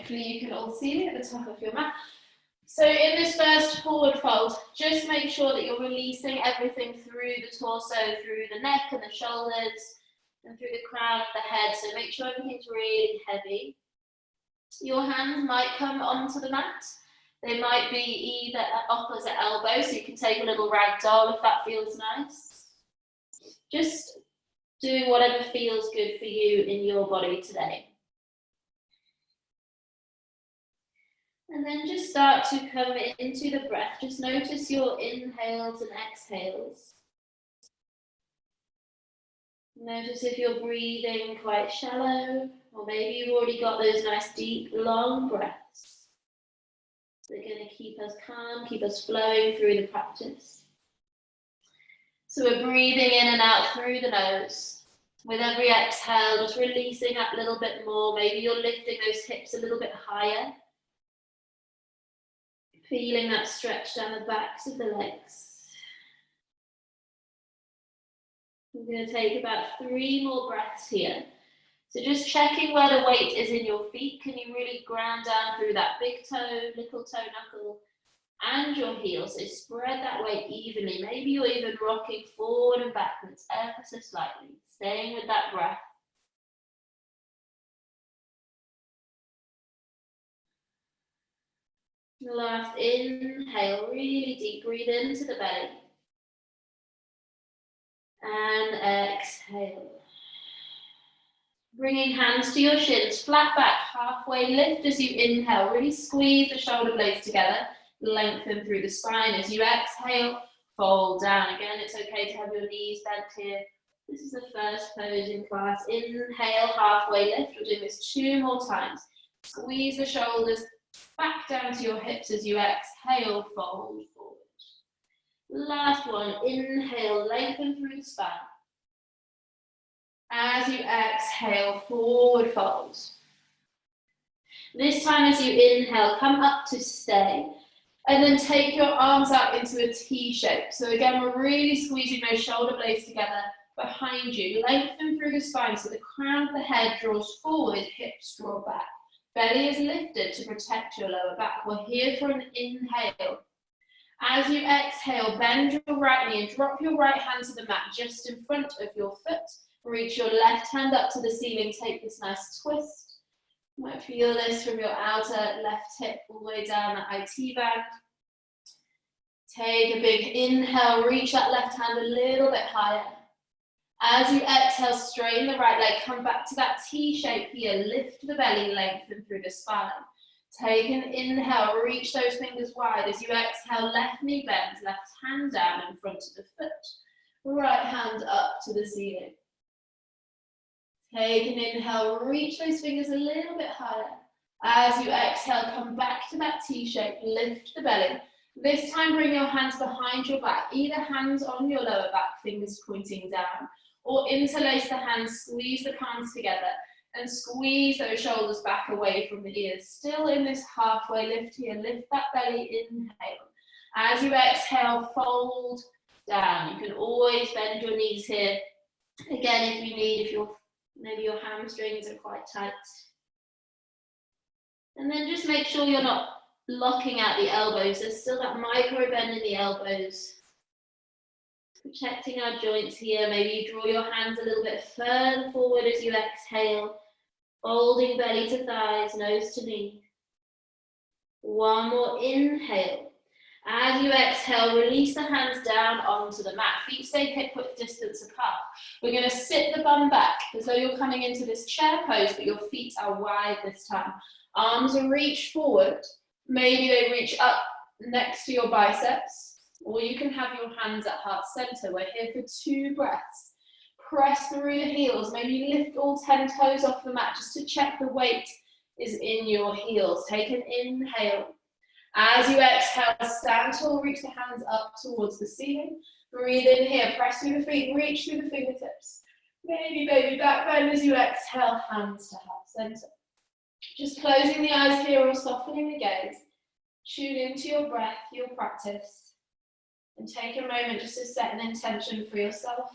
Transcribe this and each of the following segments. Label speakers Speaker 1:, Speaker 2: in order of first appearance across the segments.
Speaker 1: Hopefully you can all see me at the top of your mat. So in this first forward fold, just make sure that you're releasing everything through the torso, through the neck and the shoulders, and through the crown of the head. So make sure everything's really heavy. Your hands might come onto the mat. They might be either at opposite elbows, so you can take a little rag doll if that feels nice. Just doing whatever feels good for you in your body today. And then just start to come into the breath. Just notice your inhales and exhales. Notice if you're breathing quite shallow, or maybe you've already got those nice deep, long breaths. They're going to keep us calm, keep us flowing through the practice. So we're breathing in and out through the nose. With every exhale, just releasing that little bit more. Maybe you're lifting those hips a little bit higher. Feeling that stretch down the backs of the legs. We're going to take about 3 more breaths here. So just checking where the weight is in your feet. Can you really ground down through that big toe, little toe knuckle, and your heel? So spread that weight evenly. Maybe you're even rocking forward and backwards ever so slightly. Staying with that breath. The last inhale, really deep, breathe into the belly. And exhale. Bringing hands to your shins, flat back, halfway lift as you inhale. Really squeeze the shoulder blades together, lengthen through the spine. As you exhale, fold down. Again, it's okay to have your knees bent here. This is the first pose in class. Inhale, halfway lift. We're doing this 2 more times. Squeeze the shoulders back down to your hips as you exhale, fold forward. Last one, inhale, lengthen through the spine. As you exhale, forward fold. This time as you inhale, come up to stay. And then take your arms out into a T shape. So again, we're really squeezing those shoulder blades together behind you. Lengthen through the spine so the crown of the head draws forward, hips draw back. Belly is lifted to protect your lower back. We're here for an inhale. As you exhale, bend your right knee and drop your right hand to the mat just in front of your foot. Reach your left hand up to the ceiling. Take this nice twist. You might feel this from your outer left hip all the way down the IT band. Take a big inhale. Reach that left hand a little bit higher. As you exhale, straighten the right leg. Come back to that T shape here. Lift the belly, lengthen through the spine. Take an inhale, reach those fingers wide. As you exhale, left knee bends, left hand down in front of the foot. Right hand up to the ceiling. Take an inhale, reach those fingers a little bit higher. As you exhale, come back to that T shape, lift the belly. This time, bring your hands behind your back, either hands on your lower back, fingers pointing down, or interlace the hands, squeeze the palms together, and squeeze those shoulders back away from the ears. Still in this halfway lift here, lift that belly, inhale. As you exhale, fold down. You can always bend your knees here. Again, if you need, maybe your hamstrings are quite tight. And then just make sure you're not locking out the elbows. There's still that micro bend in the elbows. Protecting our joints here. Maybe you draw your hands a little bit further forward as you exhale. Folding belly to thighs, nose to knee. One more inhale. As you exhale, release the hands down onto the mat. Feet stay hip-width distance apart. We're going to sit the bum back as though you're coming into this chair pose, but your feet are wide this time. Arms are reach forward. Maybe they reach up next to your biceps, or you can have your hands at heart center. We're here for 2 breaths. Press through the heels. Maybe lift all 10 toes off the mat just to check the weight is in your heels. Take an inhale. As you exhale, stand tall, reach the hands up towards the ceiling. Breathe in here, press through the feet, reach through the fingertips. Maybe baby back bend as you exhale, hands to heart center. Just closing the eyes here or softening the gaze. Tune into your breath, your practice, and take a moment just to set an intention for yourself.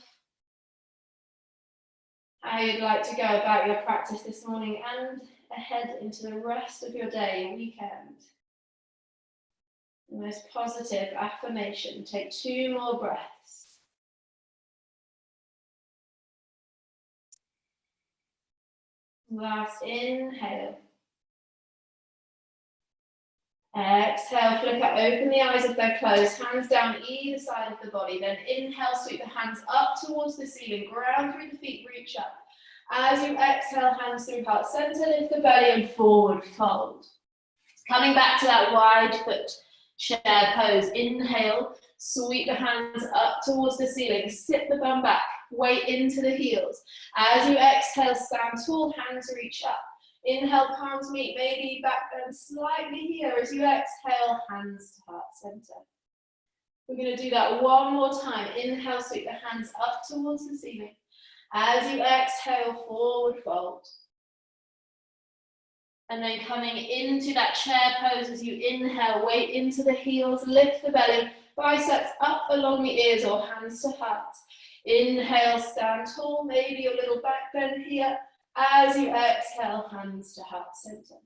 Speaker 1: how you'd like to go about your practice this morning and ahead into the rest of your day and weekend. The most positive affirmation. Take 2 more breaths. Last inhale. Exhale, flicker, open the eyes if they're closed, hands down either side of the body. Then inhale, sweep the hands up towards the ceiling, ground through the feet, reach up. As you exhale, hands through heart center, lift the belly and forward fold. Coming back to that wide foot chair pose. Inhale, sweep the hands up towards the ceiling, sit the bum back, weight into the heels. As you exhale, stand tall, hands reach up. Inhale, palms meet, maybe back bend slightly here. As you exhale, hands to heart center. We're going to do that one more time. Inhale, sweep the hands up towards the ceiling. As you exhale, forward fold. And then coming into that chair pose as you inhale, weight into the heels, lift the belly, biceps up along the ears or hands to heart. Inhale, stand tall, maybe a little back bend here. As you exhale, hands to heart center.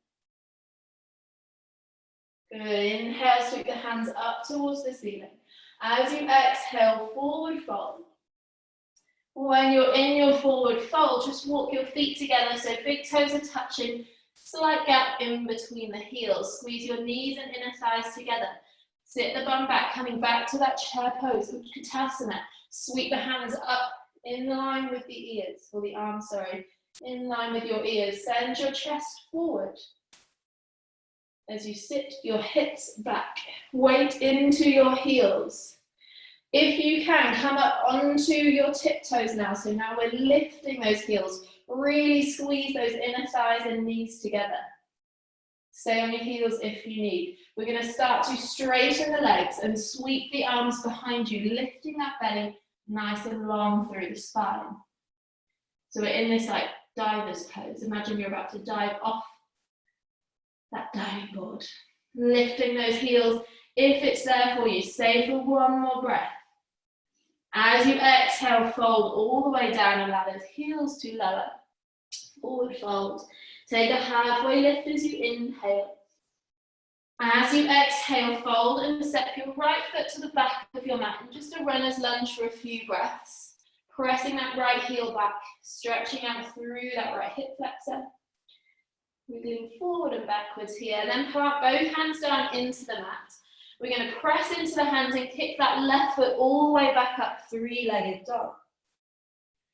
Speaker 1: Good, inhale, sweep the hands up towards the ceiling. As you exhale, forward fold. When you're in your forward fold, just walk your feet together so big toes are touching, slight gap in between the heels. Squeeze your knees and inner thighs together. Sit the bum back, coming back to that chair pose, Utkatasana. Sweep the hands up in line with the ears, or the arms, sorry. In line with your ears, send your chest forward. As you sit, your hips back, weight into your heels. If you can, come up onto your tiptoes now. So now we're lifting those heels. Really squeeze those inner thighs and knees together. Stay on your heels if you need. We're going to start to straighten the legs and sweep the arms behind you, lifting that belly nice and long through the spine. So we're in this like diver's pose. Imagine you're about to dive off that diving board. Lifting those heels. If it's there for you, stay for one more breath. As you exhale, fold all the way down, allow those heels to lower. Forward fold. Take a halfway lift as you inhale. As you exhale, fold and step your right foot to the back of your mat and just a runner's lunge for a few breaths. Pressing that right heel back, stretching out through that right hip flexor. Moving forward and backwards here, then plant both hands down into the mat. We're going to press into the hands and kick that left foot all the way back up, three-legged dog.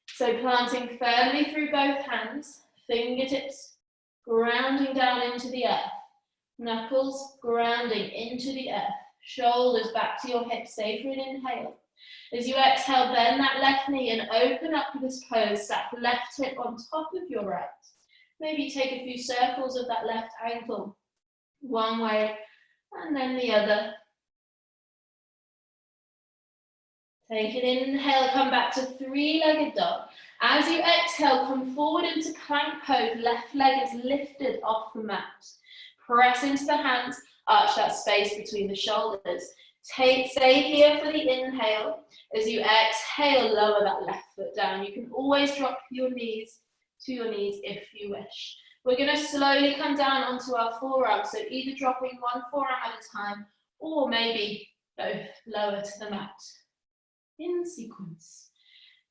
Speaker 1: So planting firmly through both hands, fingertips grounding down into the earth, knuckles grounding into the earth, shoulders back to your hips, stay for an inhale. As you exhale, bend that left knee and open up this pose, stack left hip on top of your right. Maybe take a few circles of that left ankle, one way and then the other. Take an inhale, come back to three-legged dog. As you exhale, come forward into plank pose, left leg is lifted off the mat. Press into the hands, arch that space between the shoulders. Stay here for the inhale. As you exhale, lower that left foot down. You can always drop your knees to your knees if you wish. We're going to slowly come down onto our forearms, so either dropping one forearm at a time or maybe both lower to the mat. In sequence.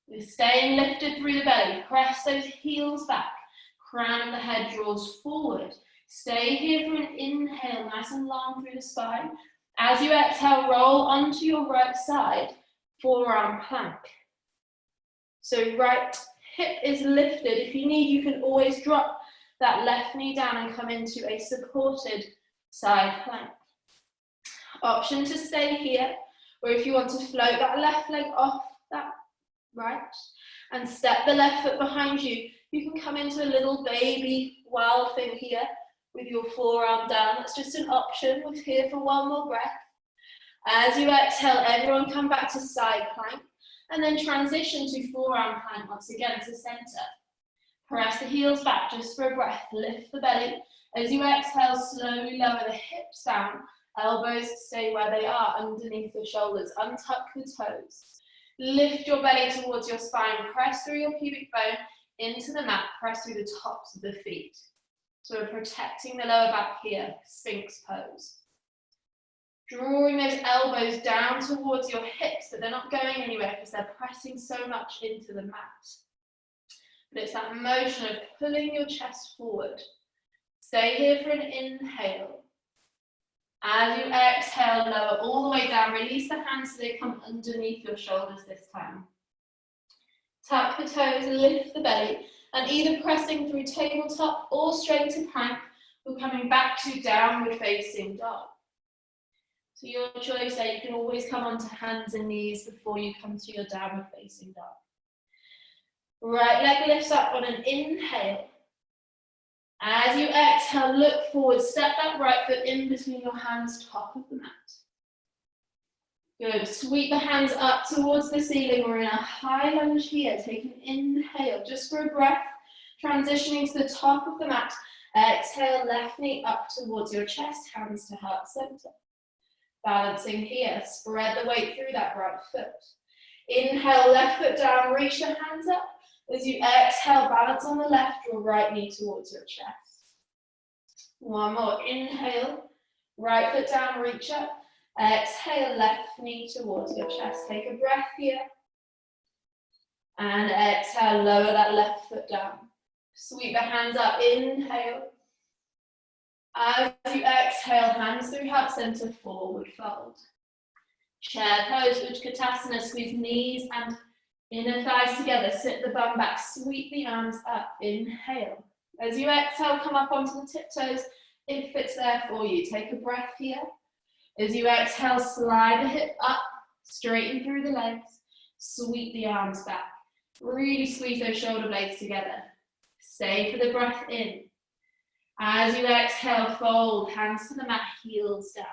Speaker 1: We're staying lifted through the belly. Press those heels back. Crown of the head draws forward. Stay here for an inhale, nice and long through the spine. As you exhale, roll onto your right side, forearm plank. So right hip is lifted. If you need, you can always drop that left knee down and come into a supported side plank. Option to stay here, or if you want to float that left leg off that right and step the left foot behind you, you can come into a little baby wild thing here with your forearm down. That's just an option. We're here for one more breath. As you exhale, everyone come back to side plank and then transition to forearm plank once again to center. Press the heels back just for a breath. Lift the belly. As you exhale, slowly lower the hips down. Elbows stay where they are underneath the shoulders. Untuck the toes. Lift your belly towards your spine. Press through your pubic bone. into the mat, press through the tops of the feet. So we're protecting the lower back here, Sphinx pose. Drawing those elbows down towards your hips, but they're not going anywhere because they're pressing so much into the mat. But it's that motion of pulling your chest forward. Stay here for an inhale. As you exhale, lower all the way down. Release the hands so they come underneath your shoulders this time. Tuck the toes, lift the belly, and either pressing through tabletop or straight to plank, we're coming back to downward facing dog. So your choice there, you can always come onto hands and knees before you come to your downward facing dog. Right leg lifts up on an inhale. As you exhale, look forward, step that right foot in between your hands, top of the mat. Good, sweep the hands up towards the ceiling. We're in a high lunge here. Take an inhale, just for a breath, transitioning to the top of the mat. Exhale, left knee up towards your chest, hands to heart center. Balancing here, spread the weight through that right foot. Inhale, left foot down, reach the hands up. As you exhale, balance on the left, draw right knee towards your chest. One more, inhale, right foot down, reach up. Exhale, left knee towards your chest. Take a breath here. And exhale, lower that left foot down. Sweep the hands up, inhale. As you exhale, hands through heart center, forward fold. Chair pose, Utkatasana, squeeze knees and inner thighs together, sit the bum back, sweep the arms up, inhale. As you exhale, come up onto the tiptoes if it's there for you. Take a breath here. As you exhale, slide the hip up, straighten through the legs, sweep the arms back. Really squeeze those shoulder blades together. Stay for the breath in. As you exhale, fold, hands to the mat, heels down.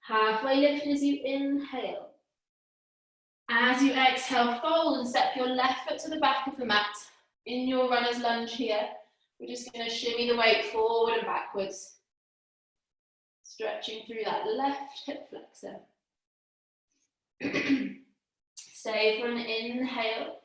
Speaker 1: Halfway lift as you inhale. As you exhale, fold and step your left foot to the back of the mat. In your runner's lunge here, we're just going to shimmy the weight forward and backwards. Stretching through that left hip flexor. Stay for an inhale.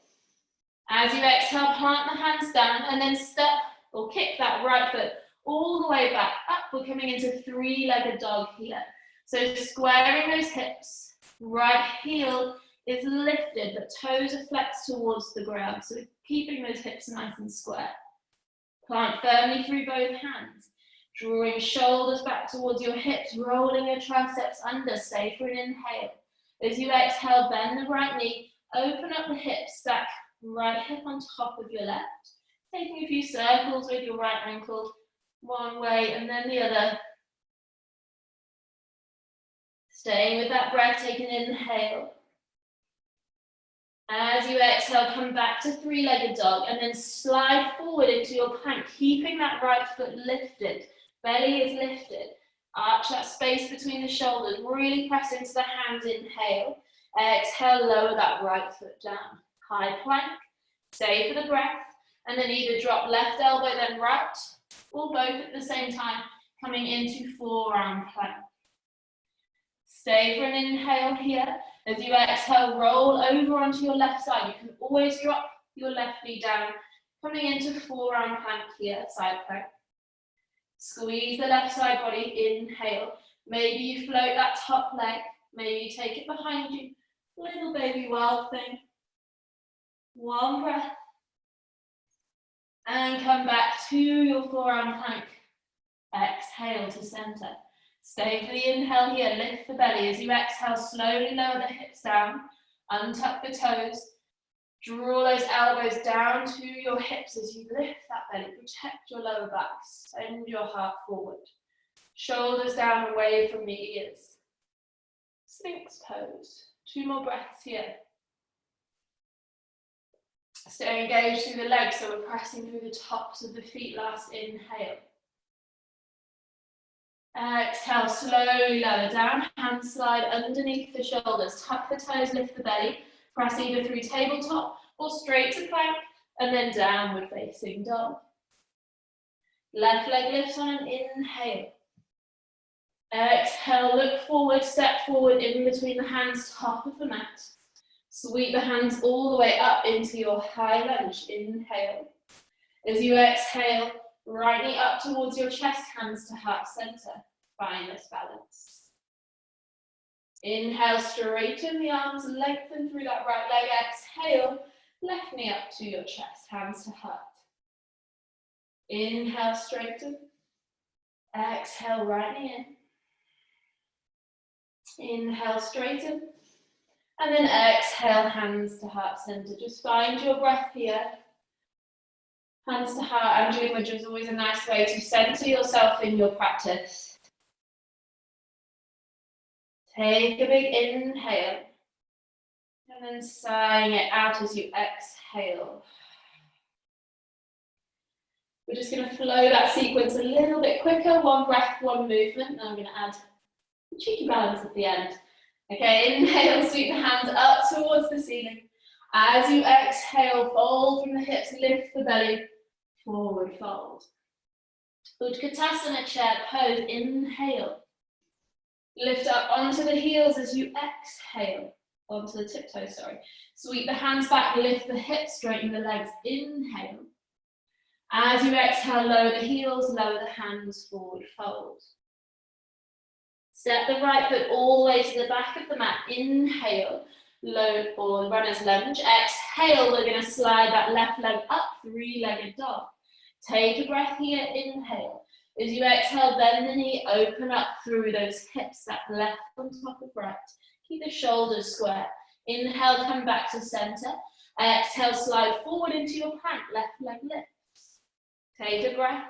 Speaker 1: As you exhale, plant the hands down and then step or kick that right foot all the way back up. We're coming into three-legged dog here. So squaring those hips, right heel is lifted, but toes are flexed towards the ground. So keeping those hips nice and square. Plant firmly through both hands. Drawing shoulders back towards your hips, rolling your triceps under. Stay for an inhale. As you exhale, bend the right knee, open up the hips, stack right hip on top of your left. Taking a few circles with your right ankle, one way and then the other. Staying with that breath, take an inhale. As you exhale, come back to three-legged dog and then slide forward into your plank, keeping that right foot lifted. Belly is lifted. Arch that space between the shoulders. Really press into the hands. Inhale. Exhale, lower that right foot down. High plank. Stay for the breath. And then either drop left elbow, then right, or both at the same time, coming into forearm plank. Stay for an inhale here. As you exhale, roll over onto your left side. You can always drop your left knee down, coming into forearm plank here, side plank. Squeeze the left side body, inhale. Maybe you float that top leg, maybe you take it behind you. Little baby wild thing. One breath. And come back to your forearm plank. Exhale to center. Stay for the inhale here, lift the belly. As you exhale, slowly lower the hips down, untuck the toes. Draw those elbows down to your hips as you lift that belly. Protect your lower back. Send your heart forward. Shoulders down away from the ears. Sphinx pose. 2 more breaths here. Stay engaged through the legs, so we're pressing through the tops of the feet. Last inhale. Exhale, slowly lower down. Hands slide underneath the shoulders. Tuck the toes, lift the belly. Press either through tabletop or straight to plank, and then downward facing dog. Left leg lifts on an inhale. Exhale, look forward, step forward in between the hands, top of the mat. Sweep the hands all the way up into your high lunge. Inhale. As you exhale, right knee up towards your chest, hands to heart center. Find this balance. Inhale, straighten the arms, lengthen through that right leg. Exhale, left knee up to your chest, hands to heart. Inhale, straighten. Exhale, right knee in. Inhale, straighten. And then exhale, hands to heart center. Just find your breath here. Hands to heart, Anjali Mudra is always a nice way to center yourself in your practice. Take a big inhale. And then sighing it out as you exhale. We're just going to flow that sequence a little bit quicker. One breath, one movement. And I'm going to add a cheeky balance at the end. Okay, inhale, sweep the hands up towards the ceiling. As you exhale, fold from the hips, lift the belly, forward fold. Utkatasana chair pose, inhale. Lift up onto the heels as you exhale, onto the tiptoes, sorry. Sweep the hands back, lift the hips, straighten the legs, inhale. As you exhale, lower the heels, lower the hands, forward fold. Step the right foot all the way to the back of the mat. Inhale, low or runner's lunge. Exhale, we're going to slide that left leg up, three-legged dog. Take a breath here, inhale. As you exhale, bend the knee, open up through those hips, that left on top of right. Keep the shoulders square. Inhale, come back to center. Exhale, slide forward into your plank, left leg lifts. Take a breath.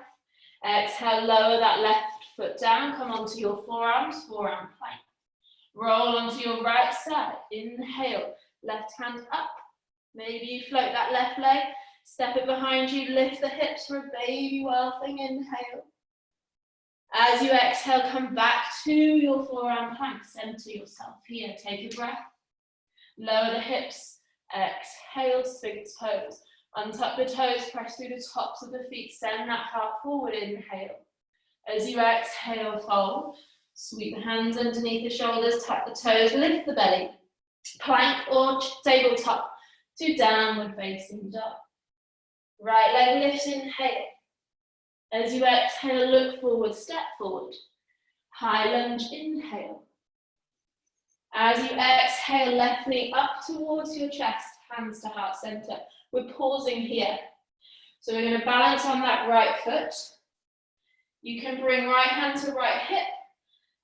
Speaker 1: Exhale, lower that left foot down, come onto your forearms, forearm plank. Roll onto your right side, inhale, left hand up. Maybe you float that left leg, step it behind you, lift the hips for a baby wild thing, inhale. As you exhale, come back to your forearm plank, center yourself here, take a breath. Lower the hips, exhale, Sphinx pose. Untuck the toes, press through the tops of the feet, send that heart forward, inhale. As you exhale, fold. Sweep the hands underneath the shoulders, tuck the toes, lift the belly. Plank or tabletop to downward facing dog. Right leg lifts, inhale. As you exhale, look forward, step forward. High lunge, inhale. As you exhale, left knee up towards your chest, hands to heart center. We're pausing here. So we're going to balance on that right foot. You can bring right hand to right hip,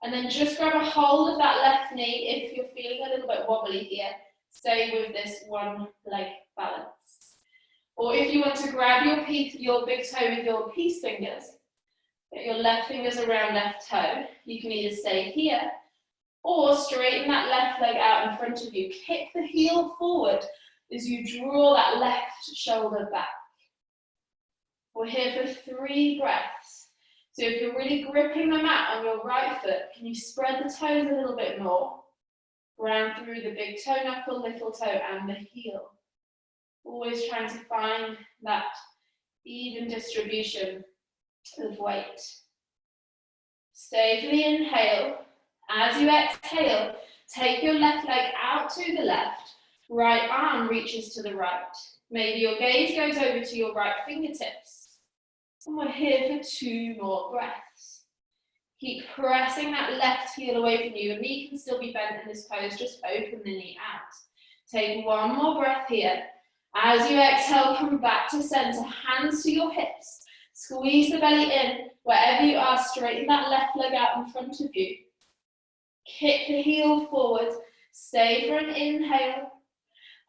Speaker 1: and then just grab a hold of that left knee if you're feeling a little bit wobbly here. Stay with this one leg balance. Or if you want to grab your big toe with your peace fingers, get your left fingers around left toe, you can either stay here, or straighten that left leg out in front of you. Kick the heel forward as you draw that left shoulder back. We're here for 3 breaths. So if you're really gripping the mat on your right foot, can you spread the toes a little bit more? Ground through the big toe knuckle, little toe, and the heel. Always trying to find that even distribution of weight. Stay for the inhale. As you exhale, take your left leg out to the left. Right arm reaches to the right. Maybe your gaze goes over to your right fingertips. And we're here for 2 more breaths. Keep pressing that left heel away from you. Your knee can still be bent in this pose, just open the knee out. Take 1 more breath here. As you exhale, come back to center, hands to your hips. Squeeze the belly in. Wherever you are, straighten that left leg out in front of you. Kick the heel forward. Stay for an inhale.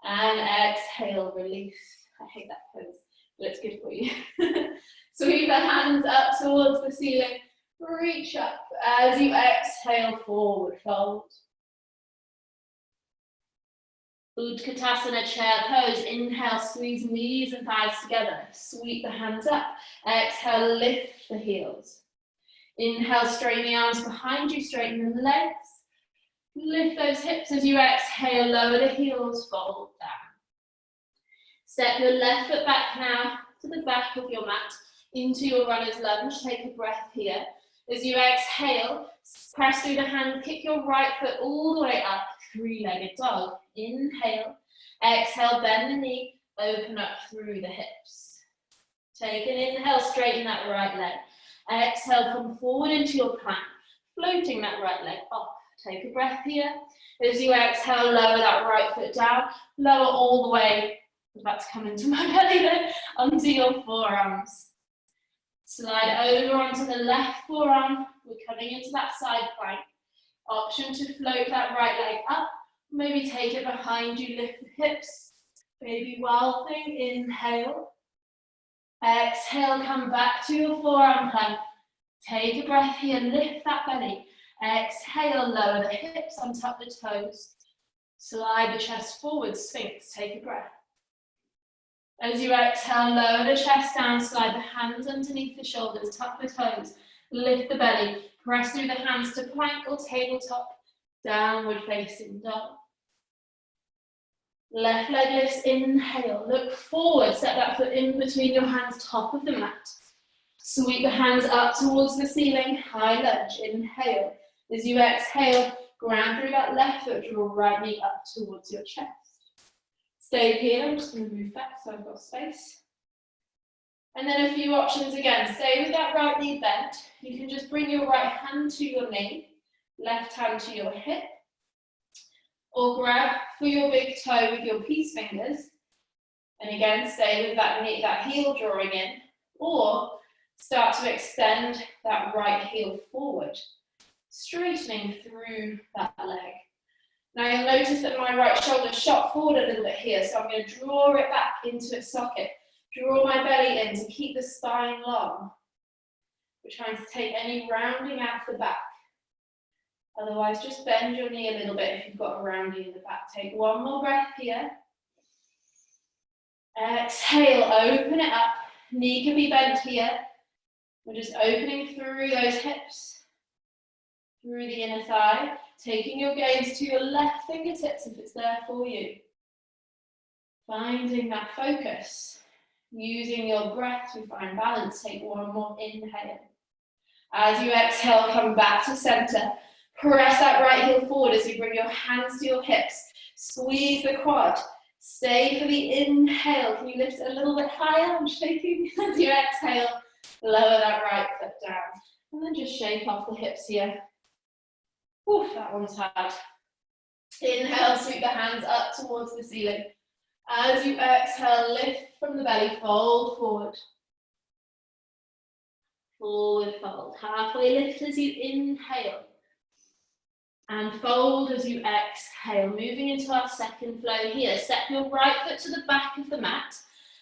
Speaker 1: And exhale, release. I hate that pose, but it's good for you. Sweep the hands up towards the ceiling. Reach up as you exhale, forward fold. Utkatasana chair pose. Inhale, squeeze knees and thighs together. Sweep the hands up. Exhale, lift the heels. Inhale, straighten the arms behind you, straighten the legs. Lift those hips as you exhale, lower the heels, fold down. Step your left foot back now to the back of your mat, into your runner's lunge. Take a breath here. As you exhale, press through the hand, kick your right foot all the way up, 3-legged dog. Inhale. Exhale, bend the knee, open up through the hips. Take an inhale, straighten that right leg. Exhale, come forward into your plank, floating that right leg up. Take a breath here. As you exhale, lower that right foot down, lower all the way. I'm about to come into my belly then, onto your forearms. Slide over onto the left forearm. We're coming into that side plank. Option to float that right leg up. Maybe take it behind you, lift the hips. Baby wild thing, inhale. Exhale, come back to your forearm plank. Take a breath here, lift that belly. Exhale, lower the hips, untap the toes. Slide the chest forward, sphinx, take a breath. As you exhale, lower the chest down, slide the hands underneath the shoulders, tuck the toes, lift the belly, press through the hands to plank or tabletop, downward facing dog. Left leg lifts, inhale, look forward, set that foot in between your hands, top of the mat. Sweep the hands up towards the ceiling, high lunge, inhale. As you exhale, ground through that left foot, draw right knee up towards your chest. Stay here, I'm just going to move back so I've got space. And then a few options again. Stay with that right knee bent. You can just bring your right hand to your knee, left hand to your hip, or grab for your big toe with your peace fingers. And again, stay with that knee, that heel drawing in, or start to extend that right heel forward, straightening through that leg. Now you'll notice that my right shoulder shot forward a little bit here, so I'm going to draw it back into its socket. Draw my belly in to keep the spine long. We're trying to take any rounding out the back. Otherwise, just bend your knee a little bit if you've got a rounding in the back. Take one more breath here. Exhale, open it up. Knee can be bent here. We're just opening through those hips, through the inner thigh. Taking your gaze to your left fingertips if it's there for you. Finding that focus. Using your breath to find balance. Take one more inhale. As you exhale, come back to center. Press that right heel forward as you bring your hands to your hips. Squeeze the quad. Stay for the inhale. Can you lift it a little bit higher? I'm shaking. As you exhale, lower that right foot down. And then just shake off the hips here. Oof, that one's hard. Inhale, sweep the hands up towards the ceiling. As you exhale, lift from the belly, fold forward. Forward fold. Halfway lift as you inhale. And fold as you exhale. Moving into our second flow here. Step your right foot to the back of the mat.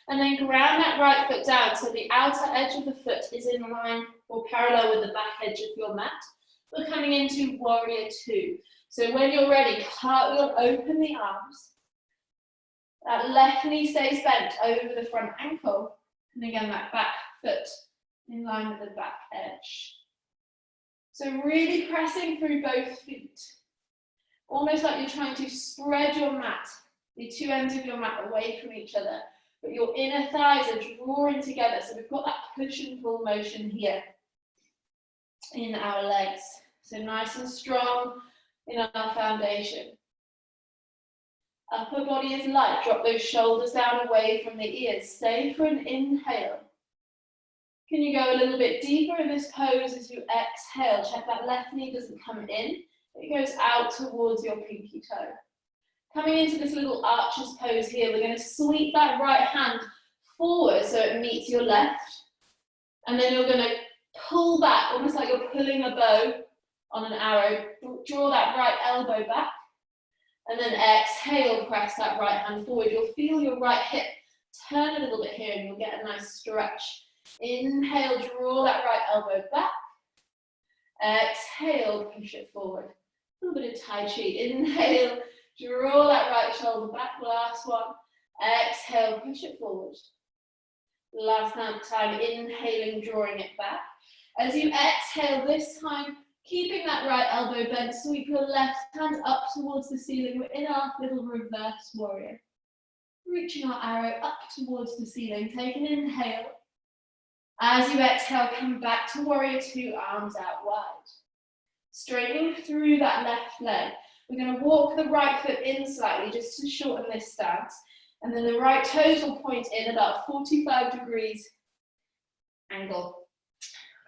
Speaker 1: And then ground that right foot down so the outer edge of the foot is in line or parallel with the back edge of your mat. We're coming into warrior two. So when you're ready, cartwheel, open the arms. That left knee stays bent over the front ankle. And again, that back foot in line with the back edge. So really pressing through both feet. Almost like you're trying to spread your mat, the two ends of your mat away from each other. But your inner thighs are drawing together. So we've got that push and pull motion here in our legs. So nice and strong in our foundation. Upper body is light. Drop those shoulders down away from the ears. Stay for an inhale. Can you go a little bit deeper in this pose as you exhale? Check that left knee doesn't come in. It goes out towards your pinky toe. Coming into this little arches pose here, we're going to sweep that right hand forward so it meets your left. And then you're going to pull back, almost like you're pulling a bow on an arrow. Draw that right elbow back. And then exhale, press that right hand forward. You'll feel your right hip turn a little bit here and you'll get a nice stretch. Inhale, draw that right elbow back. Exhale, push it forward. A little bit of Tai Chi. Inhale, draw that right shoulder back. Last one. Exhale, push it forward. Last time, inhaling, drawing it back. As you exhale this time, keeping that right elbow bent, sweep your left hand up towards the ceiling. We're in our little reverse warrior. Reaching our arrow up towards the ceiling. Take an inhale. As you exhale, come back to warrior two, arms out wide. Straightening through that left leg.
Speaker 2: We're going to walk the right foot in slightly just to shorten this stance. And then the right toes will point in about 45 degrees angle.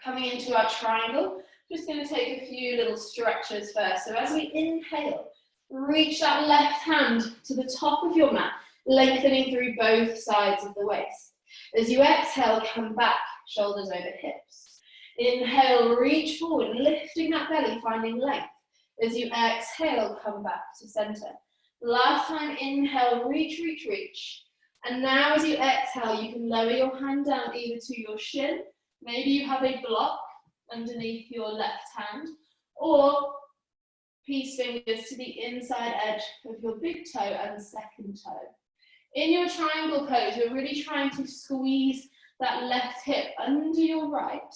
Speaker 2: Coming into our triangle, just going to take a few little stretches first. So as we inhale, reach that left hand to the top of your mat, lengthening through both sides of the waist. As you exhale, come back, shoulders over hips. Inhale, reach forward, lifting that belly, finding length. As you exhale, come back to center. Last time, inhale, reach, reach, reach. And now as you exhale, you can lower your hand down either to your shin, maybe you have a block underneath your left hand, or peace fingers to the inside edge of your big toe and second toe. In your triangle pose, you're really trying to squeeze that left hip under your right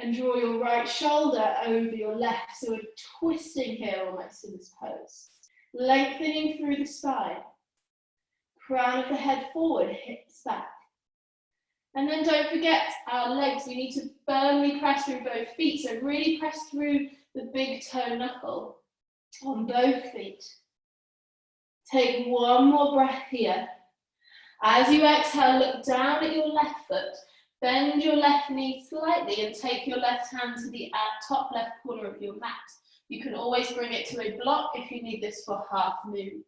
Speaker 2: and draw your right shoulder over your left. So we're twisting here almost in this pose. Lengthening through the spine. Crown of the head forward, hips back. And then don't forget our legs. We need to firmly press through both feet. So really press through the big toe knuckle on both feet. Take one more breath here. As you exhale, look down at your left foot. Bend your left knee slightly and take your left hand to the top left corner of your mat. You can always bring it to a block if you need this for half moon.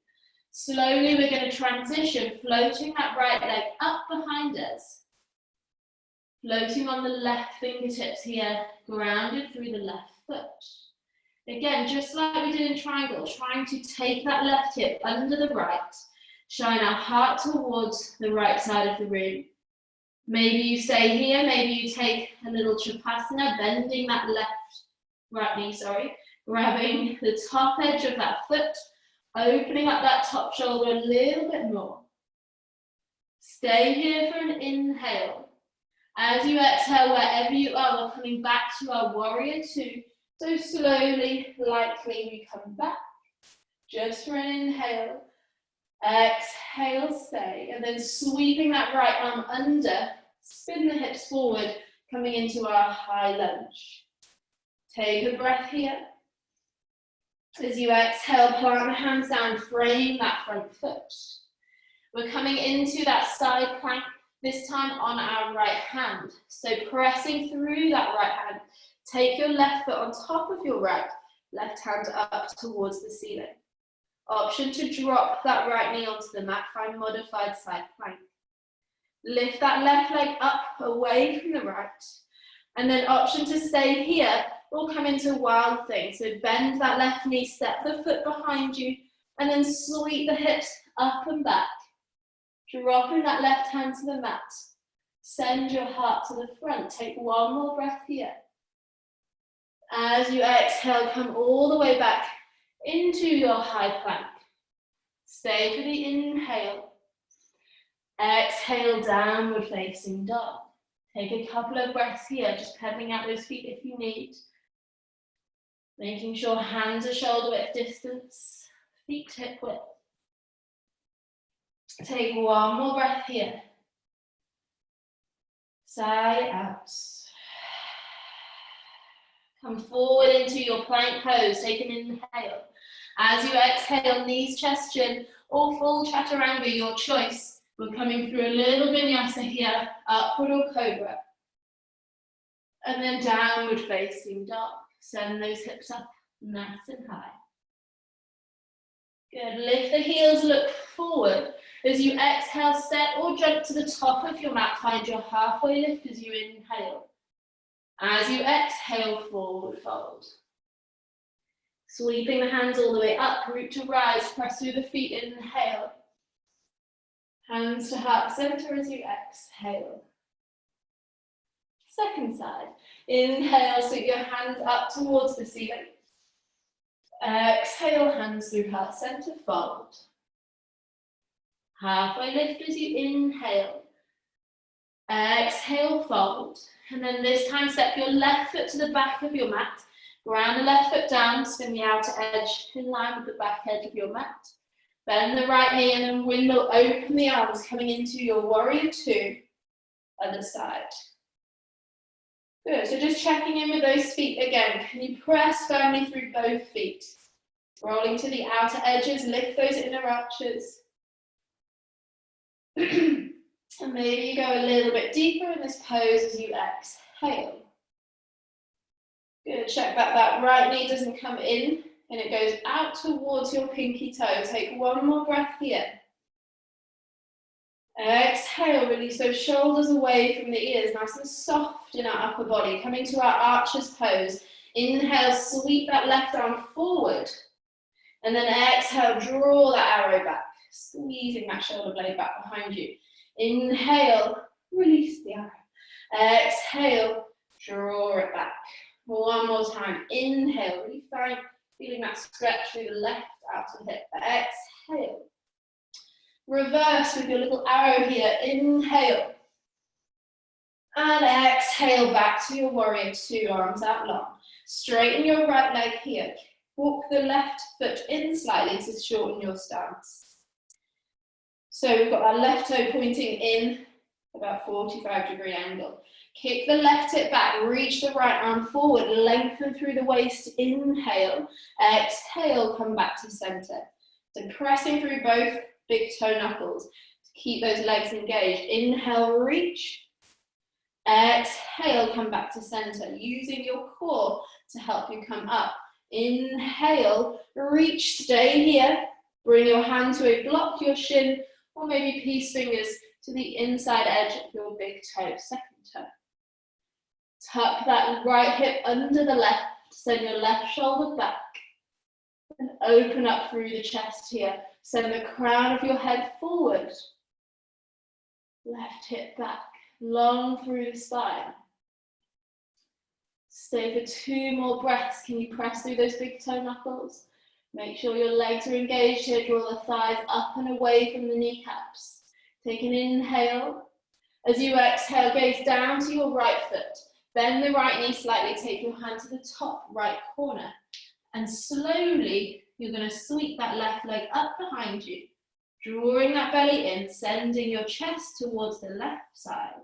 Speaker 2: Slowly, we're going to transition, floating that right leg up behind us. Floating on the left fingertips here, grounded through the left foot. Again, just like we did in triangle, trying to take that left hip under the right, shine our heart towards the right side of the room. Maybe you stay here, maybe you take a little Chapasana, bending that right knee, grabbing the top edge of that foot, opening up that top shoulder a little bit more. Stay here for an inhale. As you exhale, wherever you are, we're coming back to our warrior two. So slowly, lightly, we come back, just for an inhale. Exhale, stay, and then sweeping that right arm under, spin the hips forward, coming into our high lunge. Take a breath here. As you exhale, plant the hands down, frame that front foot. We're coming into that side plank, this time on our right hand. So pressing through that right hand, take your left foot on top of your right, left hand up towards the ceiling. Option to drop that right knee onto the mat, find modified side plank. Lift that left leg up away from the right. And then option to stay here or come into wild thing. So bend that left knee, step the foot behind you, and then sweep the hips up and back. Dropping that left hand to the mat. Send your heart to the front. Take one more breath here. As you exhale, come all the way back into your high plank. Stay for the inhale. Exhale, downward facing dog. Take a couple of breaths here, just pedaling out those feet if you need. Making sure hands are shoulder width distance, feet hip width. Take one more breath here. Sigh out. Come forward into your plank pose. Take an inhale. As you exhale, knees, chest, chin, or full chaturanga, your choice. We're coming through a little vinyasa here, upward or cobra. And then downward facing dog. Send those hips up nice and high. Good. Lift the heels, look forward. As you exhale, step or jump to the top of your mat. Find your halfway lift as you inhale. As you exhale, forward fold. Sweeping the hands all the way up, root to rise, press through the feet, inhale. Hands to heart center as you exhale. Second side. Inhale, sweep your hands up towards the ceiling. Exhale, hands through heart center, fold. Halfway lift as you inhale. Exhale, fold. And then this time, step your left foot to the back of your mat. Ground the left foot down, spin the outer edge in line with the back edge of your mat. Bend the right knee and then windmill, open the arms, coming into your warrior two, other side. Good, so just checking in with those feet again. Can you press firmly through both feet? Rolling to the outer edges, lift those inner arches. And maybe you go a little bit deeper in this pose as you exhale. Good, check that right knee doesn't come in and it goes out towards your pinky toe. Take one more breath here. Exhale, release those shoulders away from the ears, nice and soft in our upper body. Coming to our archer's pose. Inhale, sweep that left arm forward. And then exhale, draw that arrow back, squeezing that shoulder blade back behind you. Inhale, release the arrow. Exhale, draw it back. One more time. Inhale, really fine, feeling that stretch through the left outer hip. Exhale. Reverse with your little arrow here. Inhale. And exhale back to your warrior two, arms out long. Straighten your right leg here. Walk the left foot in slightly to shorten your stance. So we've got our left toe pointing in, about 45-degree angle. Kick the left hip back, reach the right arm forward, lengthen through the waist, inhale. Exhale, come back to center. So pressing through both big toe knuckles to keep those legs engaged. Inhale, reach. Exhale, come back to center, using your core to help you come up. Inhale, reach, stay here. Bring your hand to a block, your shin, or maybe peace fingers to the inside edge of your big toe, second toe. Tuck that right hip under the left, send your left shoulder back, and open up through the chest here. Send the crown of your head forward. Left hip back, long through the spine. Stay for 2 more breaths. Can you press through those big toe knuckles? Make sure your legs are engaged here. Draw the thighs up and away from the kneecaps. Take an inhale. As you exhale, gaze down to your right foot. Bend the right knee slightly. Take your hand to the top right corner. And slowly, you're going to sweep that left leg up behind you. Drawing that belly in, sending your chest towards the left side.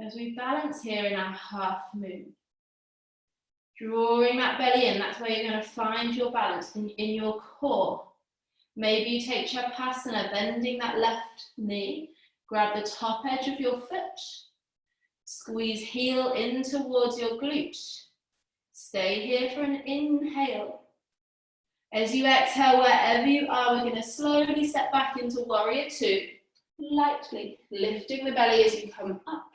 Speaker 2: As we balance here in our half moon. Drawing that belly in, that's where you're going to find your balance in your core. Maybe you take Shavasana, bending that left knee, grab the top edge of your foot, squeeze heel in towards your glute. Stay here for an inhale. As you exhale, wherever you are, we're going to slowly step back into warrior two, lightly lifting the belly as you come up.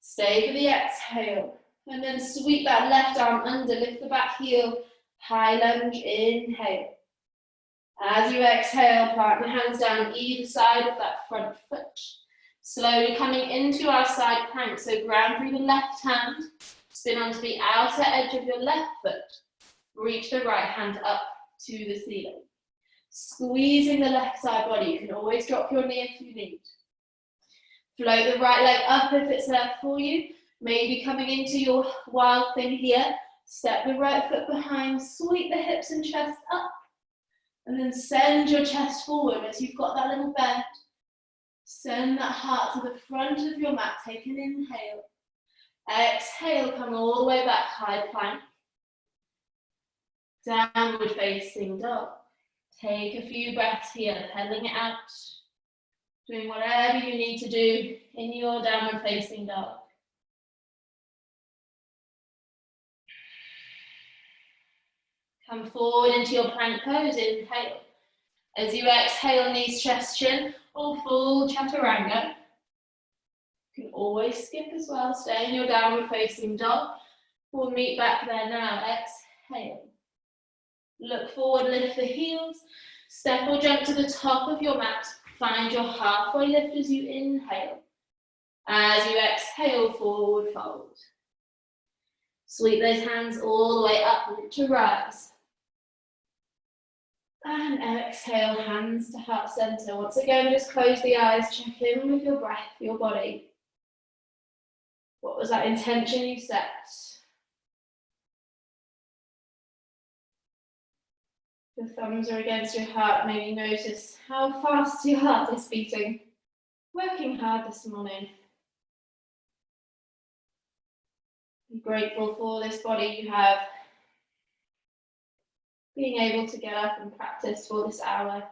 Speaker 2: Stay for the exhale, and then sweep that left arm under, lift the back heel, high lunge, inhale. As you exhale, plant the hands down either side of that front foot. Slowly coming into our side plank, so ground through the left hand, spin onto the outer edge of your left foot, reach the right hand up to the ceiling. Squeezing the left side body, you can always drop your knee if you need. Float the right leg up if it's there for you. Maybe coming into your wild thing here. Step the right foot behind, sweep the hips and chest up. And then send your chest forward as you've got that little bend. Send that heart to the front of your mat. Take an inhale. Exhale, come all the way back, high plank. Downward facing dog. Take a few breaths here, pedaling it out. Doing whatever you need to do in your downward facing dog. Come forward into your plank pose, inhale. As you exhale, knees, chest, chin, or full chaturanga. You can always skip as well, stay in your downward facing dog. We'll meet back there now, exhale. Look forward, lift the heels, step or jump to the top of your mat. Find your halfway lift as you inhale. As you exhale, forward fold. Sweep those hands all the way up to rise. And exhale, hands to heart center. Once again, just close the eyes, check in with your breath, your body. What was that intention you set? Your thumbs are against your heart. Maybe notice how fast your heart is beating. Working hard this morning. Be grateful for this body you have. being able to get up and practice for this hour.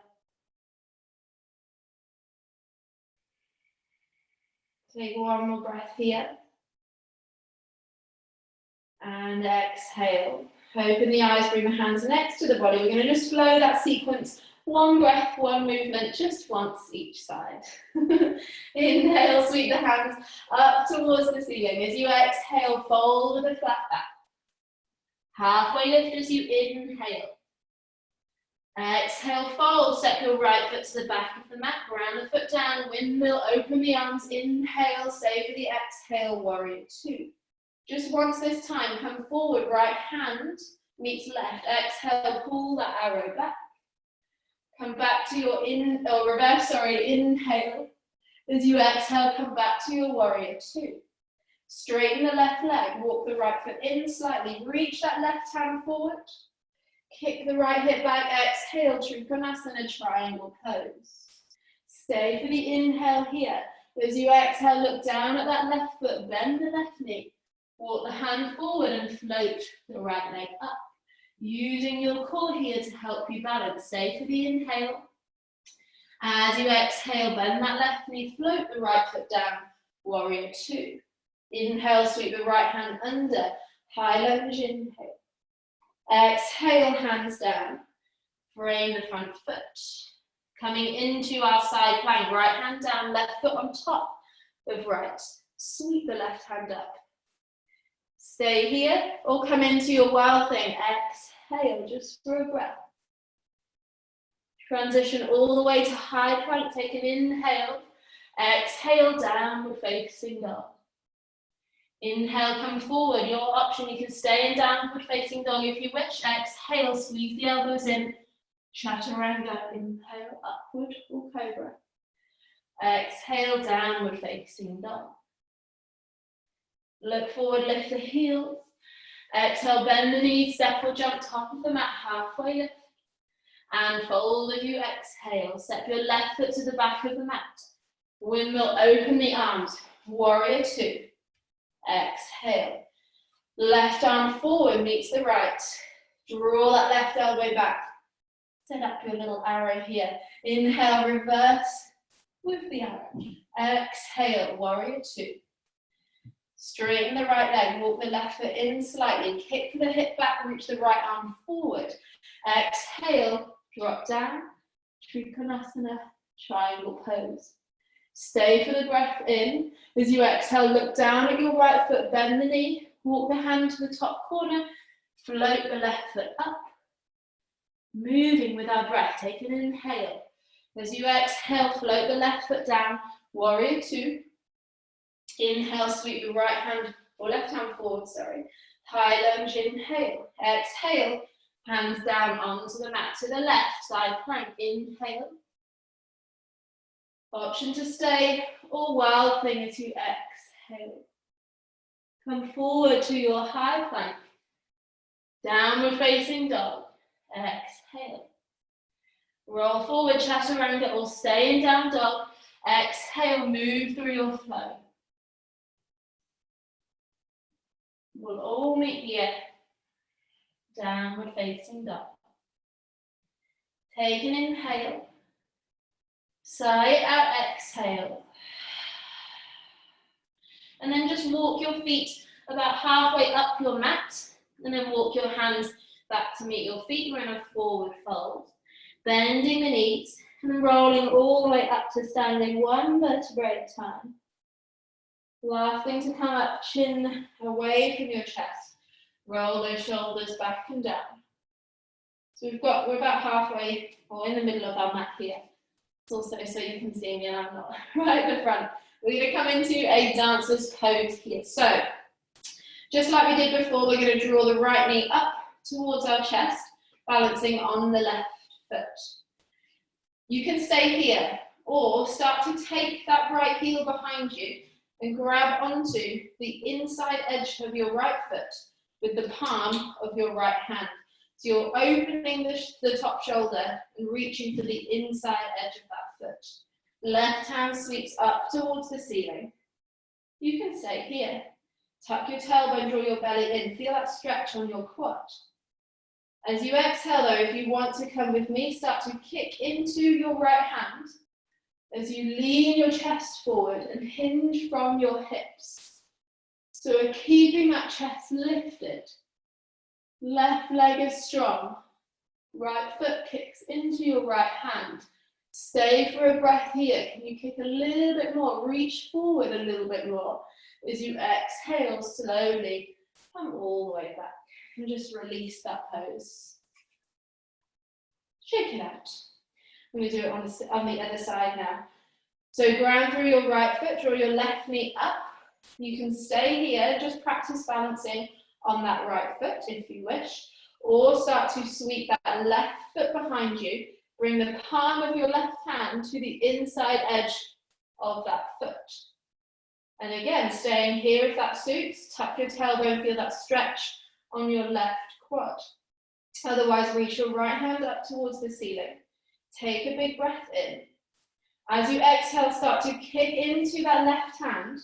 Speaker 2: Take one more breath here. And exhale. Open the eyes, bring the hands next to the body. We're going to just flow that sequence. One breath, one movement, just once each side. Inhale, sweep the hands up towards the ceiling. As you exhale, fold with a flat back. Halfway lift as you inhale. Exhale, fold. Step your right foot to the back of the mat. Ground the foot down. Windmill, open the arms. Inhale, save for the exhale, warrior two. Just once this time, come forward. Right hand meets left. Exhale, pull that arrow back. Come back to your inhale. As you exhale, come back to your warrior two. Straighten the left leg, walk the right foot in slightly, reach that left hand forward. Kick the right hip back, exhale, Trikonasana, triangle pose. Stay for the inhale here. As you exhale, look down at that left foot, bend the left knee. Walk the hand forward and float the right leg up. Using your core here to help you balance. Stay for the inhale. As you exhale, bend that left knee, float the right foot down, warrior two. Inhale, sweep the right hand under, high lunge, inhale. Exhale, hands down, frame the front foot. Coming into our side plank, right hand down, left foot on top of right. Sweep the left hand up. Stay here or come into your wild thing. Exhale, just for a breath. Transition all the way to high plank. Take an inhale. Exhale, downward facing dog. Inhale, come forward. Your option, you can stay in downward facing dog if you wish. Exhale, squeeze the elbows in. Chaturanga, inhale, upward or cobra. Exhale, downward facing dog. Look forward, lift the heels. Exhale, bend the knees, step or jump top of the mat, halfway lift. And fold as you exhale. Step your left foot to the back of the mat. Windmill, open the arms. Warrior two. Exhale. Left arm forward meets the right. Draw that left elbow back. Set up your little arrow here. Inhale, reverse with the arrow. Exhale, warrior two. Straighten the right leg, walk the left foot in slightly, kick the hip back, reach the right arm forward. Exhale, drop down, Trikonasana, triangle pose. Stay for the breath in. As you exhale, look down at your right foot, bend the knee, walk the hand to the top corner, float the left foot up. Moving with our breath, take an inhale. As you exhale, float the left foot down, warrior two. Inhale, sweep the right hand or left hand forward, High lunge, inhale. Exhale, hands down onto the mat to the left, side plank, inhale. Option to stay or wild thing as you exhale. Come forward to your high plank. Downward facing dog. Exhale. Roll forward, chaturanga, or stay in down dog. Exhale, move through your flow. We'll all meet here. Downward facing dog. Take an inhale. Sigh it out, exhale. And then just walk your feet about halfway up your mat. And then walk your hands back to meet your feet. We're in a forward fold. Bending the knees and rolling all the way up to standing, one vertebrae at a time. Last thing to come up, chin away from your chest. Roll those shoulders back and down. So we're about halfway or in the middle of our mat here. It's also so you can see me and I'm not right at the front. We're going to come into a dancer's pose here. So, just like we did before, we're going to draw the right knee up towards our chest, balancing on the left foot. You can stay here or start to take that right heel behind you and grab onto the inside edge of your right foot with the palm of your right hand. So you're opening the top shoulder and reaching for the inside edge of that foot. Left hand sweeps up towards the ceiling. You can stay here. Tuck your tailbone, draw your belly in. Feel that stretch on your quad. As you exhale though, if you want to come with me, start to kick into your right hand as you lean your chest forward and hinge from your hips. So we're keeping that chest lifted. Left leg is strong. Right foot kicks into your right hand. Stay for a breath here. Can you kick a little bit more? Reach forward a little bit more. As you exhale, slowly come all the way back and just release that pose. Shake it out. I'm going to do it on the other side now. So ground through your right foot, draw your left knee up. You can stay here, just practice balancing on that right foot if you wish, or start to sweep that left foot behind you. Bring the palm of your left hand to the inside edge of that foot. And again, staying here if that suits, tuck your tailbone, feel that stretch on your left quad. Otherwise, reach your right hand up towards the ceiling. Take a big breath in. As you exhale, start to kick into that left hand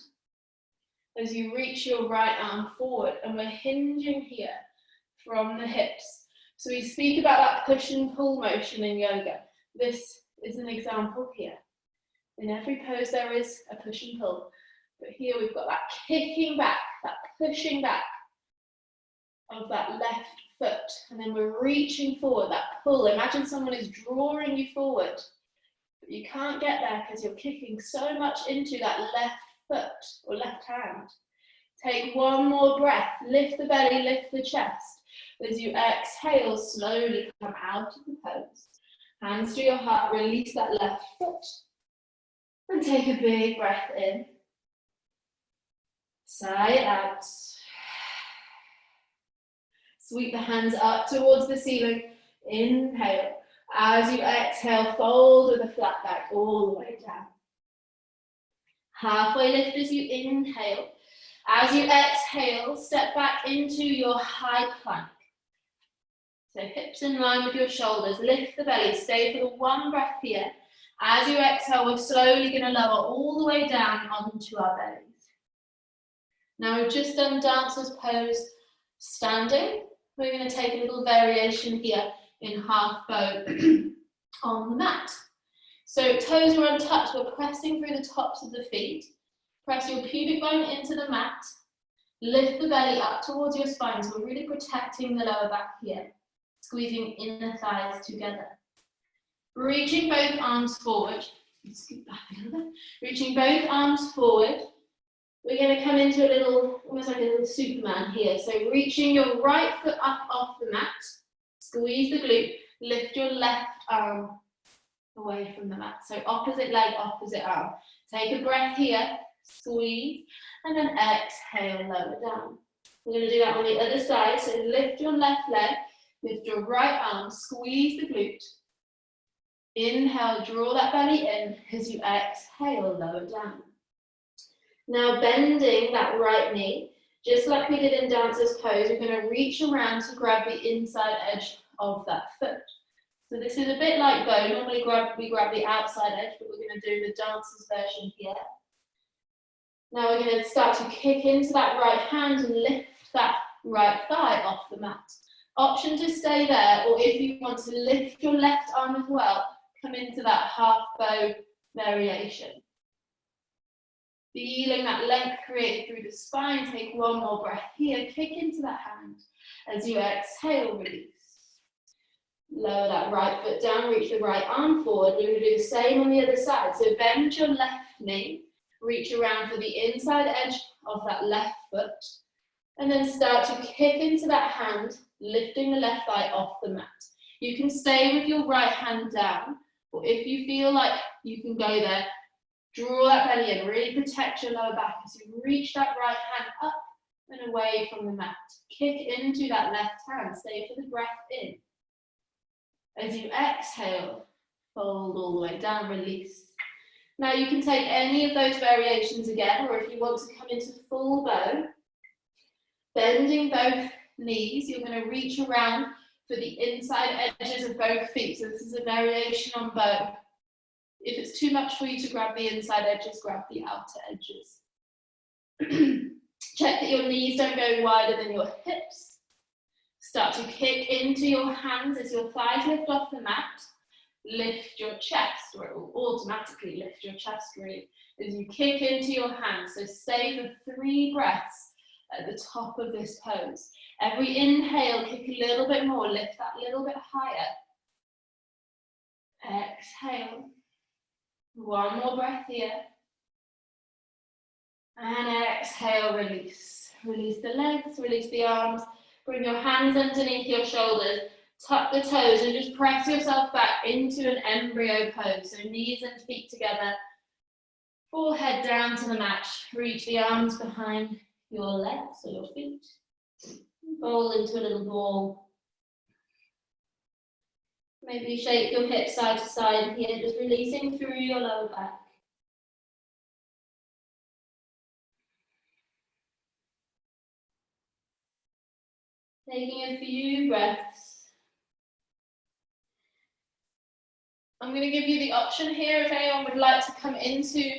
Speaker 2: as you reach your right arm forward, and we're hinging here from the hips. So we speak about that push and pull motion in yoga. This is an example here. In every pose there is a push and pull, but here we've got that kicking back, that pushing back of that left foot, and then we're reaching forward, that pull. Imagine someone is drawing you forward, but you can't get there because you're kicking so much into that left foot or left hand. Take one more breath, lift the belly, lift the chest. As you exhale, slowly come out of the pose. Hands to your heart, release that left foot. And take a big breath in. Sigh it out. Sweep the hands up towards the ceiling. Inhale. As you exhale, fold with a flat back all the way down. Halfway lift as you inhale. As you exhale, step back into your high plank. So hips in line with your shoulders, lift the belly, stay for the one breath here. As you exhale, we're slowly going to lower all the way down onto our bellies. Now we've just done dancer's pose standing. We're going to take a little variation here in half bow on the mat. So toes are untouched, we're pressing through the tops of the feet. Press your pubic bone into the mat. Lift the belly up towards your spine, so we're really protecting the lower back here. Squeezing inner thighs together. Reaching both arms forward. Scoot back a little bit. Reaching both arms forward. We're going to come into a little, almost like a little Superman here. So reaching your right foot up off the mat. Squeeze the glute. Lift your left arm away from the mat. So opposite leg, opposite arm. Take a breath here. Squeeze. And then exhale, lower down. We're going to do that on the other side. So lift your left leg. Lift your right arm. Squeeze the glute. Inhale, draw that belly in. As you exhale, lower down. Now bending that right knee, just like we did in dancer's pose, we're going to reach around to grab the inside edge of that foot. So this is a bit like bow. Normally we grab the outside edge, but we're going to do the dancer's version here. Now we're going to start to kick into that right hand and lift that right thigh off the mat. Option to stay there, or if you want to lift your left arm as well, come into that half bow variation. Feeling that length created through the spine, take one more breath here, kick into that hand. As you exhale, release. Lower that right foot down, reach the right arm forward. We're going to do the same on the other side. So bend your left knee, reach around for the inside edge of that left foot, and then start to kick into that hand, lifting the left thigh off the mat. You can stay with your right hand down, or if you feel like you can go there, draw that belly in, really protect your lower back as you reach that right hand up and away from the mat. Kick into that left hand, stay for the breath in. As you exhale, fold all the way down, release. Now you can take any of those variations again, or if you want to come into full bow, bending both knees, you're going to reach around for the inside edges of both feet. So this is a variation on bow. If it's too much for you to grab the inside edges, grab the outer edges. Check that your knees don't go wider than your hips. Start to kick into your hands as your thighs lift off the mat. Lift your chest, or it will automatically lift your chest really, as you kick into your hands. So stay for 3 breaths at the top of this pose. Every inhale, kick a little bit more, lift that little bit higher. Exhale. 1 more breath here. And exhale, release. Release the legs, release the arms. Bring your hands underneath your shoulders. Tuck the toes and just press yourself back into an embryo pose. So knees and feet together. Forehead down to the mat. Reach the arms behind your legs or your feet. Roll into a little ball. Maybe shake your hips side to side here, just releasing through your lower back. Taking a few breaths. I'm going to give you the option here if anyone would like to come into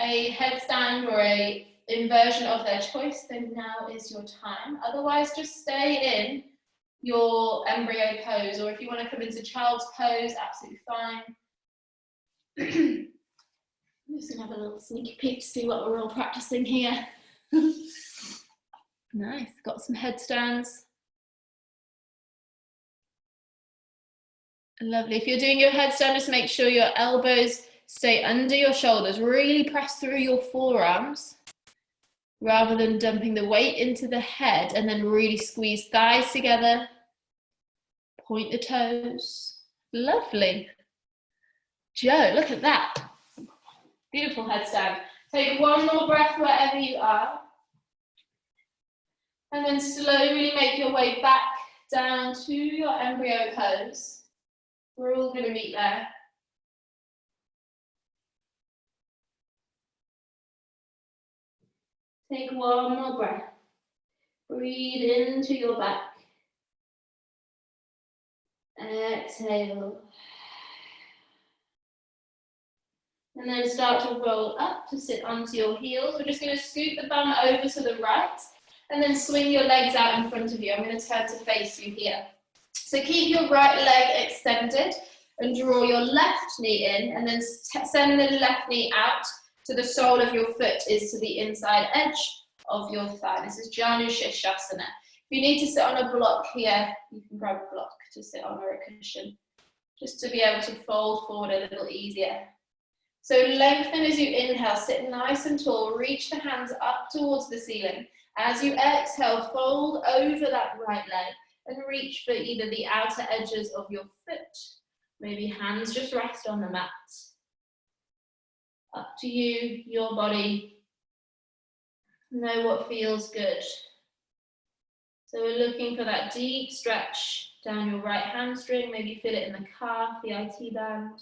Speaker 2: a headstand or a inversion of their choice, then now is your time. Otherwise, just stay in your embryo pose, or if you want to come into child's pose, absolutely fine. I'm just going to have a little sneaky peek to see what we're all practicing here. Nice, got some headstands. Lovely. If you're doing your headstand, just make sure your elbows stay under your shoulders. Really press through your forearms rather than dumping the weight into the head, and then really squeeze thighs together. Point the toes. Lovely. Joe, look at that. Beautiful headstand. Take 1 more breath wherever you are. And then slowly make your way back down to your embryo pose. We're all going to meet there. Take 1 more breath. Breathe into your back. Exhale. And then start to roll up to sit onto your heels. We're just going to scoot the bum over to the right and then swing your legs out in front of you. I'm going to turn to face you here. So keep your right leg extended and draw your left knee in, and then send the left knee out to the sole of your foot is to the inside edge of your thigh. This is Janu Shirshasana. If you need to sit on a block here, you can grab a block to sit on or a cushion, just to be able to fold forward a little easier. So lengthen as you inhale, sit nice and tall, reach the hands up towards the ceiling. As you exhale, fold over that right leg and reach for either the outer edges of your foot. Maybe hands just rest on the mat. Up to you, your body. Know what feels good. So we're looking for that deep stretch down your right hamstring. Maybe feel it in the calf, the IT band.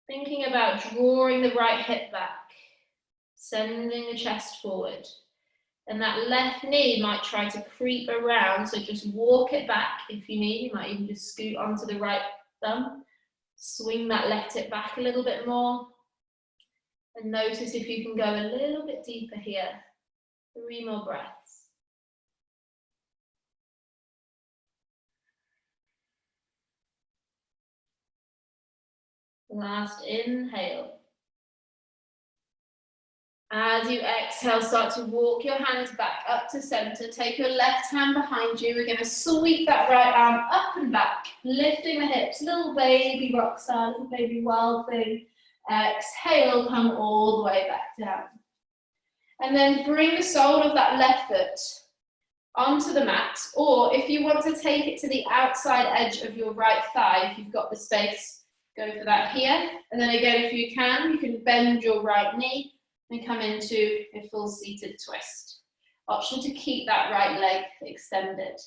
Speaker 2: Thinking about drawing the right hip back, sending the chest forward. And that left knee might try to creep around, so just walk it back if you need. You might even just scoot onto the right thumb. Swing that left hip back a little bit more. And notice if you can go a little bit deeper here. 3 more breaths. Last inhale. As you exhale, start to walk your hands back up to center. Take your left hand behind you. We're going to sweep that right arm up and back, lifting the hips, little baby rock star, little baby wild thing. Exhale, come all the way back down. And then bring the sole of that left foot onto the mat, or if you want to take it to the outside edge of your right thigh, if you've got the space, go for that here. And then again, if you can bend your right knee and come into a full seated twist. Option to keep that right leg extended.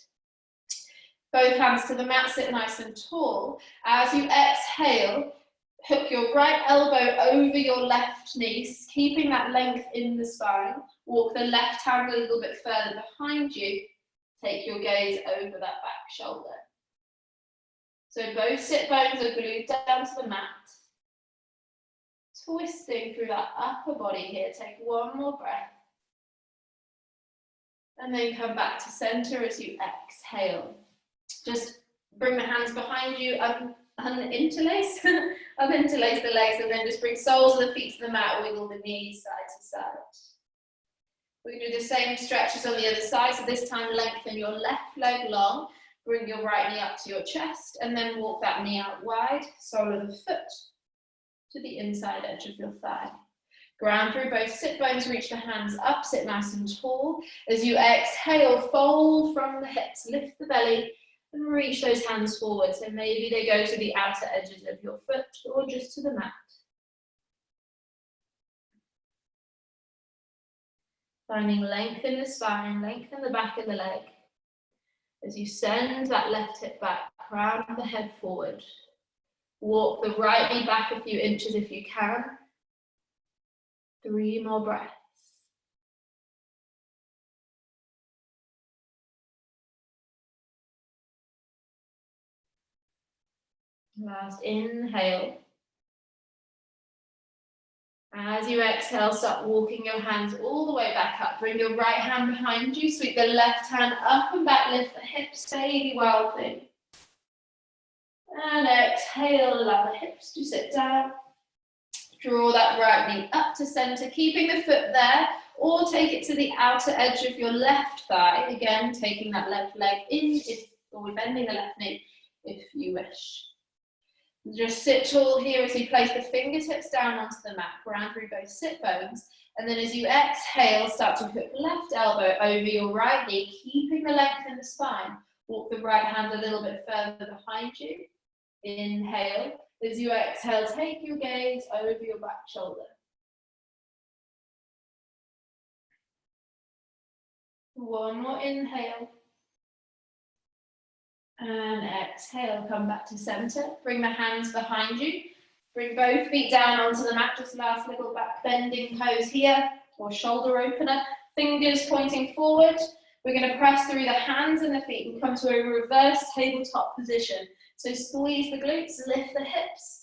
Speaker 2: Both hands to the mat, sit nice and tall. As you exhale, hook your right elbow over your left knee, keeping that length in the spine. Walk the left hand a little bit further behind you. Take your gaze over that back shoulder. So both sit bones are glued down to the mat. Twisting through that upper body here. Take 1 more breath. And then come back to center as you exhale. Just bring the hands behind you, uninterlace, uninterlace the legs, and then just bring soles of the feet to the mat, wiggle the knees side to side. We do the same stretches on the other side, so this time lengthen your left leg long, bring your right knee up to your chest, and then walk that knee out wide, sole of the foot to the inside edge of your thigh. Ground through both sit bones, reach the hands up, sit nice and tall. As you exhale, fold from the hips, lift the belly, and reach those hands forward. So maybe they go to the outer edges of your foot or just to the mat. Finding length in the spine, length in the back of the leg. As you send that left hip back, crown of the head forward. Walk the right knee back a few inches if you can. 3 more breaths. Last inhale. As you exhale, start walking your hands all the way back up. Bring your right hand behind you. Sweep the left hand up and back. Lift the hips, baby wild thing. And exhale, allow the hips to sit down. Draw that right knee up to center, keeping the foot there, or take it to the outer edge of your left thigh. Again, taking that left leg in, or bending the left knee if you wish. Just sit tall here as you place the fingertips down onto the mat, ground through both sit bones, and then as you exhale, start to hook left elbow over your right knee, keeping the length in the spine. Walk the right hand a little bit further behind you. Inhale. As you exhale, take your gaze over your back shoulder. One more inhale. And exhale, come back to center. Bring the hands behind you. Bring both feet down onto the mat. Just last little back bending pose here, or shoulder opener. Fingers pointing forward. We're going to press through the hands and the feet and come to a reverse tabletop position. So squeeze the glutes, lift the hips.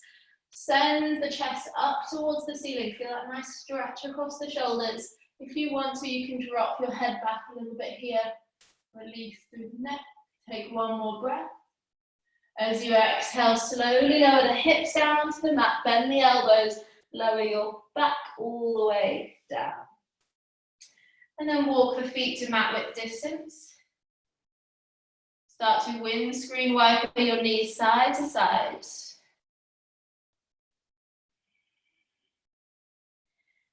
Speaker 2: Send the chest up towards the ceiling. Feel that nice stretch across the shoulders. If you want to, you can drop your head back a little bit here. Release through the neck. Take one more breath. As you exhale, slowly lower the hips down onto the mat. Bend the elbows. Lower your back all the way down. And then walk the feet to mat width distance. Start to windscreen wipe your knees side to side.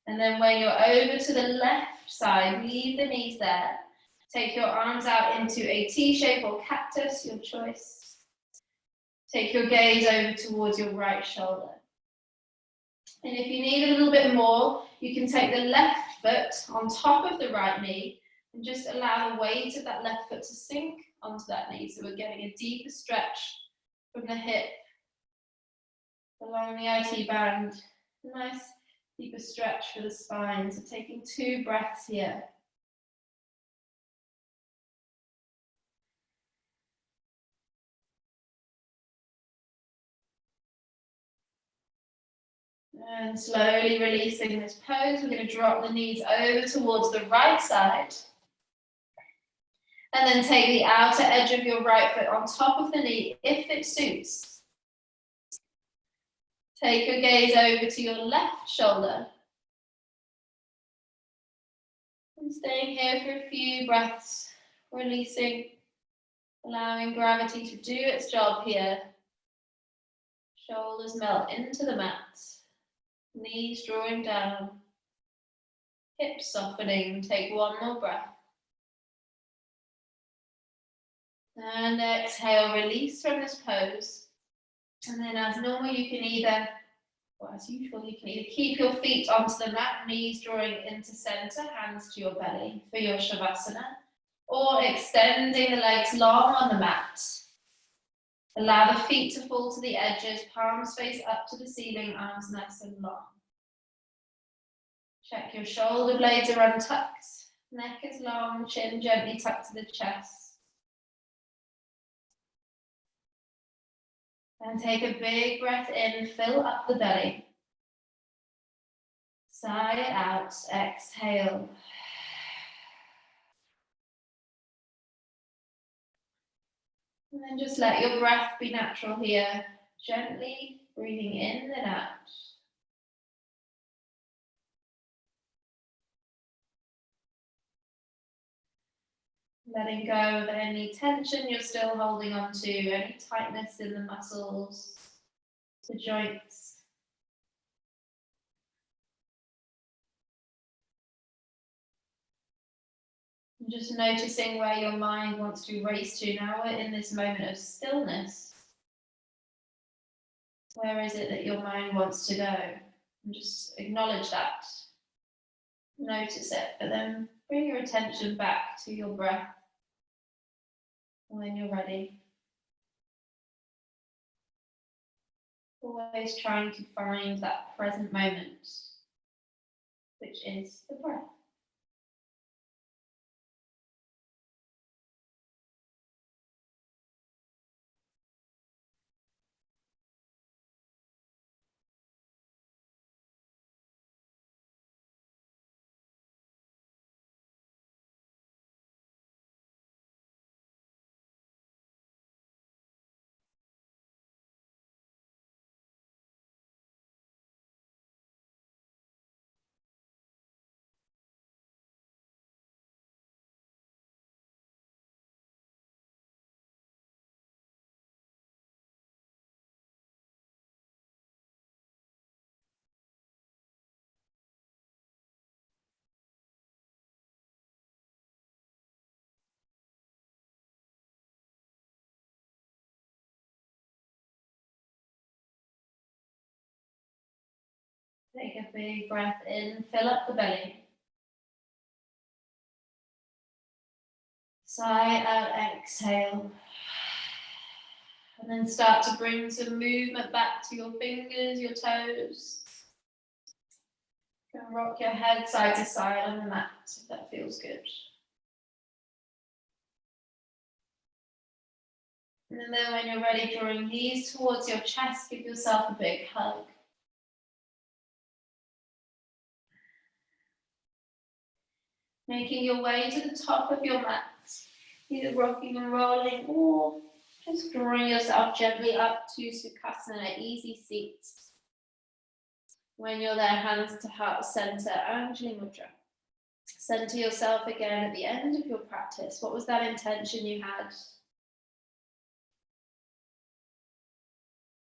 Speaker 2: And then when you're over to the left side, leave the knees there. Take your arms out into a T shape or cactus, your choice. Take your gaze over towards your right shoulder. And if you need a little bit more, you can take the left foot on top of the right knee and just allow the weight of that left foot to sink onto that knee. So we're getting a deeper stretch from the hip along the IT band. Nice deeper stretch for the spine. So taking 2 breaths here. And slowly releasing this pose, we're going to drop the knees over towards the right side. And then take the outer edge of your right foot on top of the knee, if it suits. Take your gaze over to your left shoulder. And staying here for a few breaths, releasing, allowing gravity to do its job here. Shoulders melt into the mat. Knees drawing down, hips softening. Take one more breath. And exhale, release from this pose. And then as normal, you can either, or as usual, you can either keep your feet onto the mat, knees drawing into center, hands to your belly for your Shavasana, or extending the legs long on the mat. Allow the feet to fall to the edges, palms face up to the ceiling, arms nice and long. Check your shoulder blades are untucked, neck is long, chin gently tucked to the chest. And take a big breath in, fill up the belly. Sigh it out, exhale. And then just let your breath be natural here, gently breathing in and out. Letting go of any tension you're still holding on to, any tightness in the muscles, the joints. And just noticing where your mind wants to race to. Now we're in this moment of stillness. Where is it that your mind wants to go? And just acknowledge that. Notice it, but then bring your attention back to your breath when you're ready. Always trying to find that present moment, which is the breath. Take a big breath in, fill up the belly. Sigh out, exhale. And then start to bring some movement back to your fingers, your toes. You can rock your head side to side on the mat if that feels good. And then when you're ready, drawing knees towards your chest, give yourself a big hug. Making your way to the top of your mat, either rocking and rolling or just drawing yourself gently up to Sukhasana, easy seats. When you're there, hands to heart center, Anjali Mudra. Center yourself again at the end of your practice. What was that intention you had?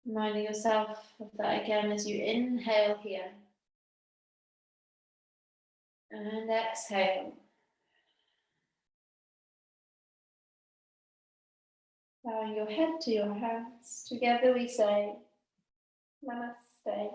Speaker 2: Reminding yourself of that again as you inhale here. And exhale. Bowing your head to your hands. Together we say, Namaste.